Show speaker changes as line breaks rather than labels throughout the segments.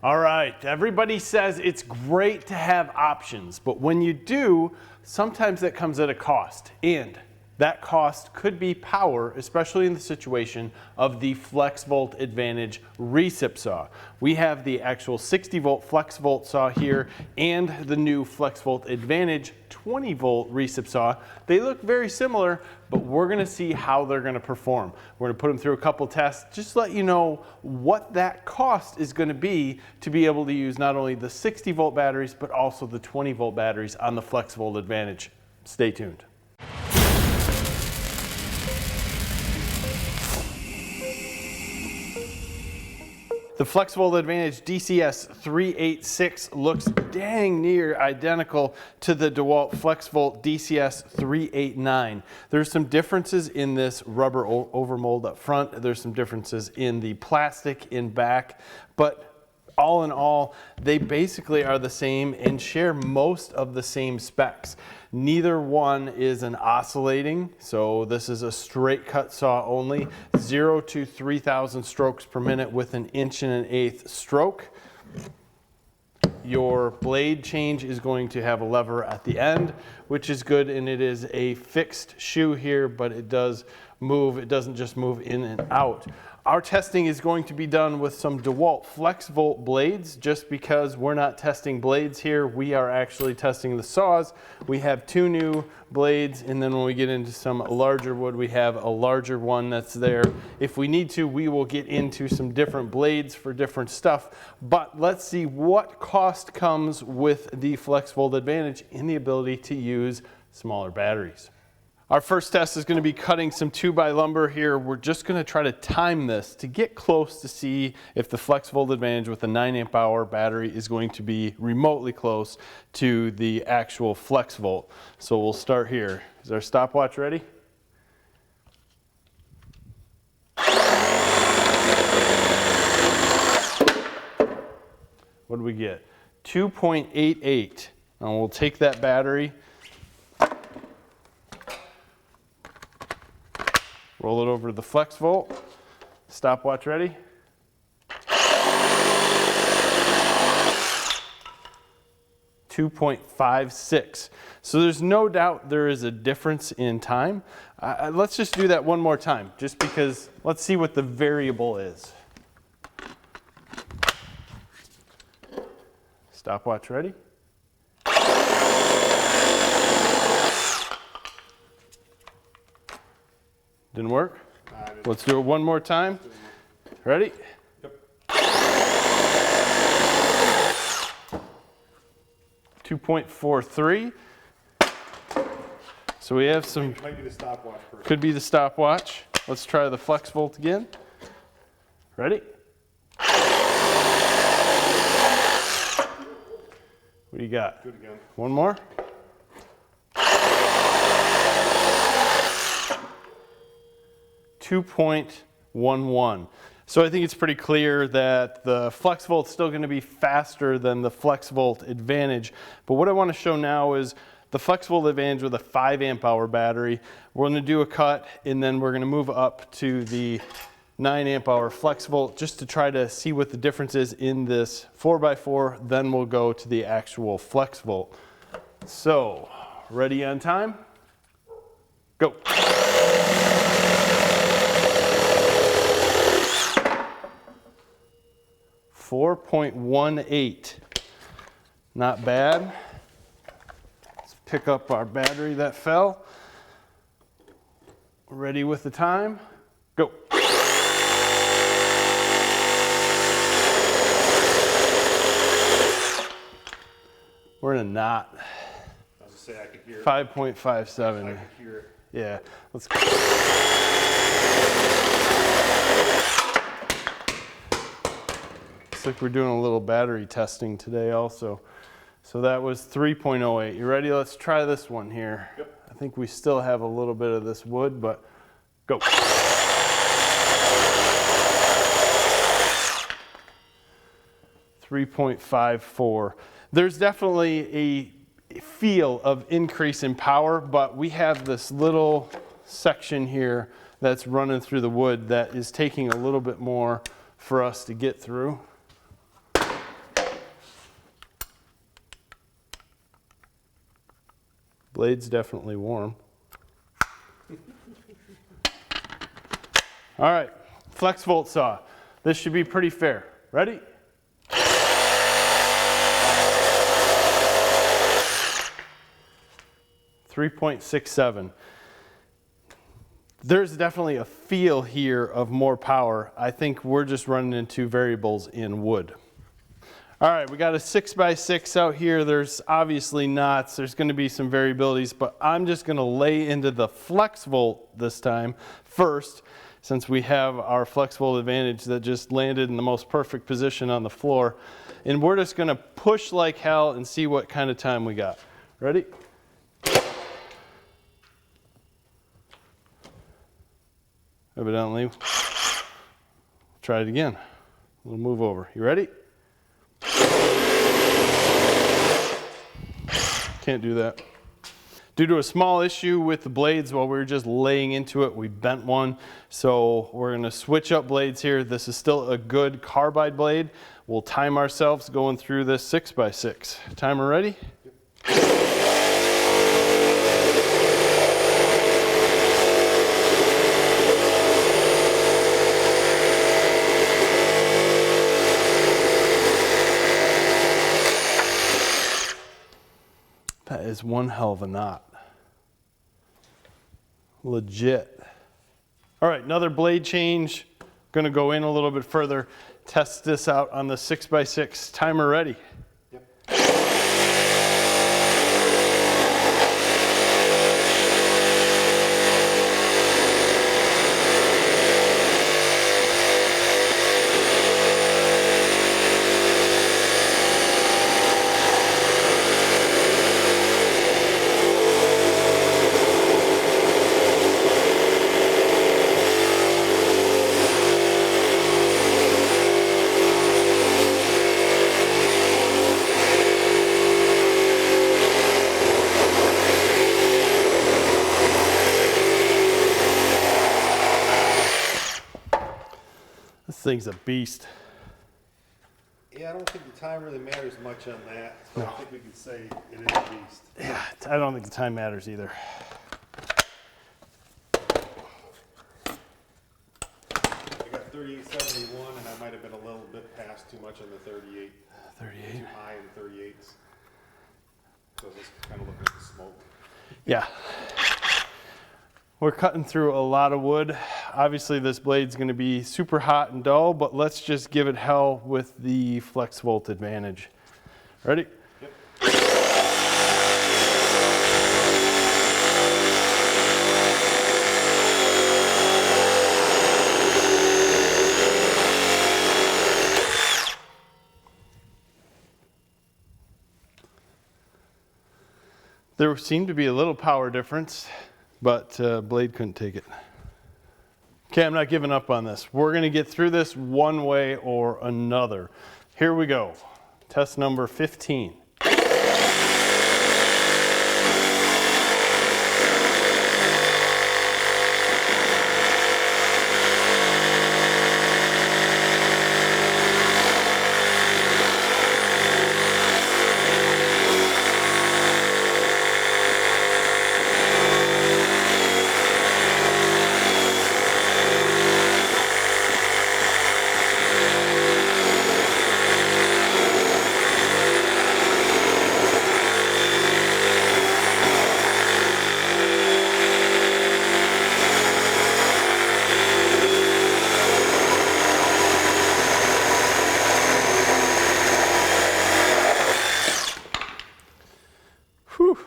All right, everybody says it's great to have options, but when you do, sometimes that comes at a cost, and that cost could be power, especially in the situation of the FlexVolt Advantage Recip Saw. We have the actual 60-volt FlexVolt saw here and the new FlexVolt Advantage 20-volt Recip Saw. They look very similar, but we're gonna see how they're gonna perform. We're gonna put them through a couple tests, just to let you know what that cost is gonna be to be able to use not only the 60-volt batteries, but also the 20-volt batteries on the FlexVolt Advantage. Stay tuned. The FlexVolt Advantage DCS386 looks dang near identical to the DEWALT FlexVolt DCS389. There's some differences in this rubber overmold up front. There's some differences in the plastic in back, but all in all, they basically are the same and share most of the same specs. Neither one is an oscillating, so this is a straight cut saw only, 0 to 3,000 strokes per minute with an 1 1/8" stroke. Your blade change is going to have a lever at the end, which is good, and it is a fixed shoe here, but it does move. It doesn't just move in and out. Our testing is going to be done with some DEWALT FlexVolt blades. Just because we're not testing blades here, we are actually testing the saws. We have 2 new blades, and then when we get into some larger wood, we have a larger one that's there. If we need to, we will get into some different blades for different stuff, but let's see what cost comes with the FlexVolt Advantage in the ability to use smaller batteries. Our first test is going to be cutting some 2x lumber here. We're just going to try to time this to get close to see if the FlexVolt Advantage with a 9 amp-hour battery is going to be remotely close to the actual FlexVolt. So we'll start here. Is our stopwatch ready? What do we get? 2.88. And we'll take that battery, roll it over to the FlexVolt. Stopwatch ready? .56. So there's no doubt there is a difference in time. Let's just do that one more time, just because let's see what the variable is. Stopwatch ready? Didn't work? Let's do it one more time. Ready? Yep. 2.43. So we have some. Might be the stopwatch. Could be the stopwatch. Let's try the FlexVolt again. Ready? What do you got? Good again. One more. 2.11. So I think it's pretty clear that the FlexVolt's still going to be faster than the FlexVolt Advantage. But what I want to show now is the FlexVolt Advantage with a 5 amp-hour battery. We're going to do a cut, and then we're going to move up to the 9 amp-hour FlexVolt just to try to see what the difference is in this 4x4. Then we'll go to the actual FlexVolt. So, ready on time? Go. 4.18. Not bad. Let's pick up our battery that fell. Ready with the time? Go. We're in a knot.
I was gonna say I could hear it.
5.57.
I could hear it.
Yeah. Let's go. Looks like we're doing a little battery testing today also. So that was 3.08. You ready? Let's try this one here.
Yep.
I think we still have a little bit of this wood, but go. 3.54. There's definitely a feel of increase in power, but we have this little section here that's running through the wood that is taking a little bit more for us to get through. Blade's definitely warm. All right, FlexVolt saw. This should be pretty fair. Ready? .67. There's definitely a feel here of more power. I think we're just running into variables in wood. All right, we got a 6x6 out here. There's obviously knots. There's going to be some variabilities, but I'm just going to lay into the FlexVolt this time first, since we have our FlexVolt Advantage that just landed in the most perfect position on the floor. And we're just going to push like hell and see what kind of time we got. Ready? Evidently, try it again. We'll move over. You ready? Can't do that. Due to a small issue with the blades while we were just laying into it, we bent one. So we're going to switch up blades here. This is still a good carbide blade. We'll time ourselves going through this 6x6. Timer ready? That is one hell of a knot. Legit. All right, another blade change. Gonna go in a little bit further, test this out on the 6x6. Timer ready.
Yep.
This thing's a beast.
Yeah, I don't think the time really matters much on that. So I think we could say it is a beast.
Yeah, I don't think the time matters either.
I got 3871, and I might have been a little bit past too much on the 38.
38.
Too high in 38s. So just kind of looking at the smoke.
Yeah. We're cutting through a lot of wood. Obviously this blade's gonna be super hot and dull, but let's just give it hell with the FlexVolt Advantage. Ready?
Yep.
There seemed to be a little power difference, but blade couldn't take it. Okay, I'm not giving up on this. We're gonna get through this one way or another. Here we go. Test number 15. Whew.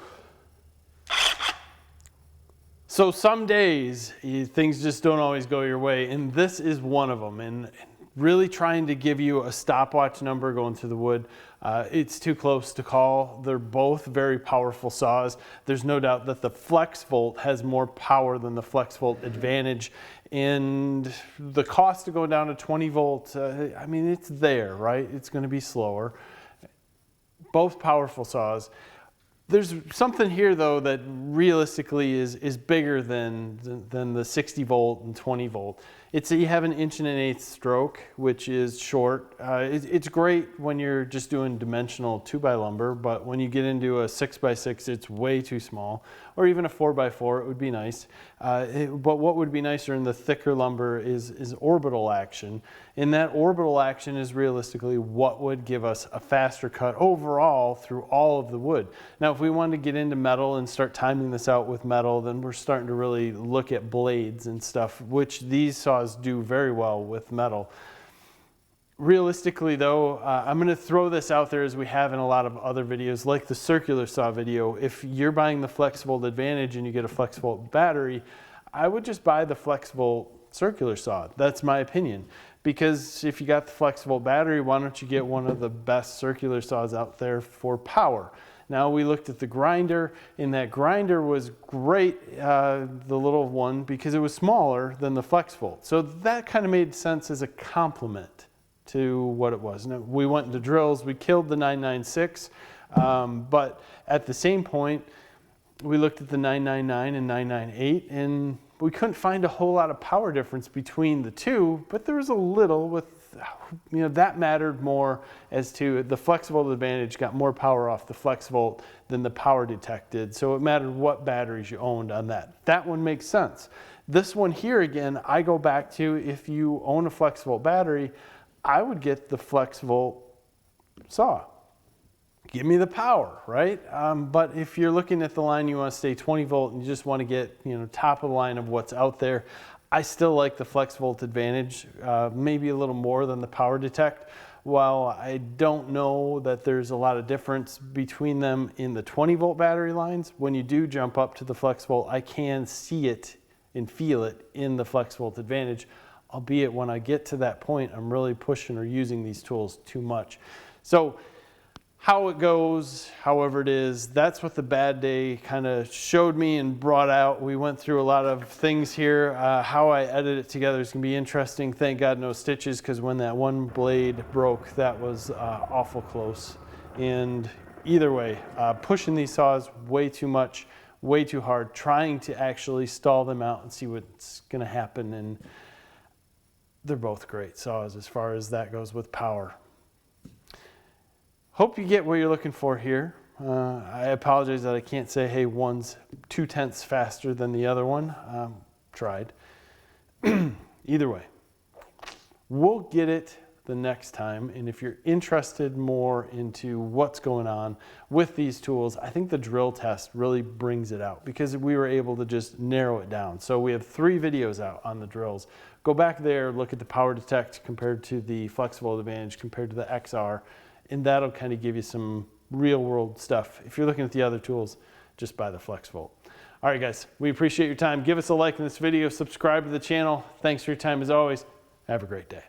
So some days things just don't always go your way, and this is one of them. And really trying to give you a stopwatch number going through the wood, it's too close to call. They're both very powerful saws. There's no doubt that the FlexVolt has more power than the FlexVolt Advantage, and the cost to go down to 20 volts, I mean, it's there, right? It's going to be slower. Both powerful saws. There's something here though that realistically is bigger than the 60 volt and 20 volt. You have an 1.1/8 stroke, which is short. It's great when you're just doing dimensional 2x lumber, but when you get into a 6x6, it's way too small. Or even a 4x4, it would be nice. But what would be nicer in the thicker lumber is orbital action. And that orbital action is realistically what would give us a faster cut overall through all of the wood. Now, if we wanted to get into metal and start timing this out with metal, then we're starting to really look at blades and stuff, which these saws do very well with metal. Realistically though, I'm going to throw this out there as we have in a lot of other videos, like the circular saw video. If you're buying the FlexVolt Advantage and you get a FlexVolt battery, I would just buy the FlexVolt circular saw. That's my opinion. Because if you got the FlexVolt battery, why don't you get one of the best circular saws out there for power? Now we looked at the grinder, and that grinder was great, the little one, because it was smaller than the FlexVolt. So that kind of made sense as a complement to what it was. Now, we went into drills, we killed the 996, but at the same point, we looked at the 999 and 998, and we couldn't find a whole lot of power difference between the two, but there was a little with, that mattered more as to the FlexVolt Advantage got more power off the FlexVolt than the power detected. So it mattered what batteries you owned on that. That one makes sense. This one here, again, I go back to if you own a FlexVolt battery, I would get the FlexVolt saw. Give me the power, right? But if you're looking at the line, you want to stay 20 volt and you just want to get, top of the line of what's out there, I still like the FlexVolt Advantage, maybe a little more than the power detect. While I don't know that there's a lot of difference between them in the 20 volt battery lines, when you do jump up to the FlexVolt, I can see it and feel it in the FlexVolt Advantage, albeit when I get to that point, I'm really pushing or using these tools too much. So how it goes, however it is, that's what the bad day kind of showed me and brought out. We went through a lot of things here. How I edit it together is going to be interesting. Thank God no stitches, because when that one blade broke, that was awful close. And either way, pushing these saws way too much, way too hard, trying to actually stall them out and see what's going to happen. And they're both great saws as far as that goes with power. Hope you get what you're looking for here. I apologize that I can't say, hey, one's 0.2 faster than the other one. Tried. Either way, we'll get it the next time. And if you're interested more into what's going on with these tools, I think the drill test really brings it out, because we were able to just narrow it down. So we have 3 videos out on the drills. Go back there, look at the power detect compared to the FlexVolt Advantage compared to the XR. And that'll kind of give you some real world stuff. If you're looking at the other tools, just buy the FlexVolt. All right, guys, we appreciate your time. Give us a like in this video, subscribe to the channel. Thanks for your time as always. Have a great day.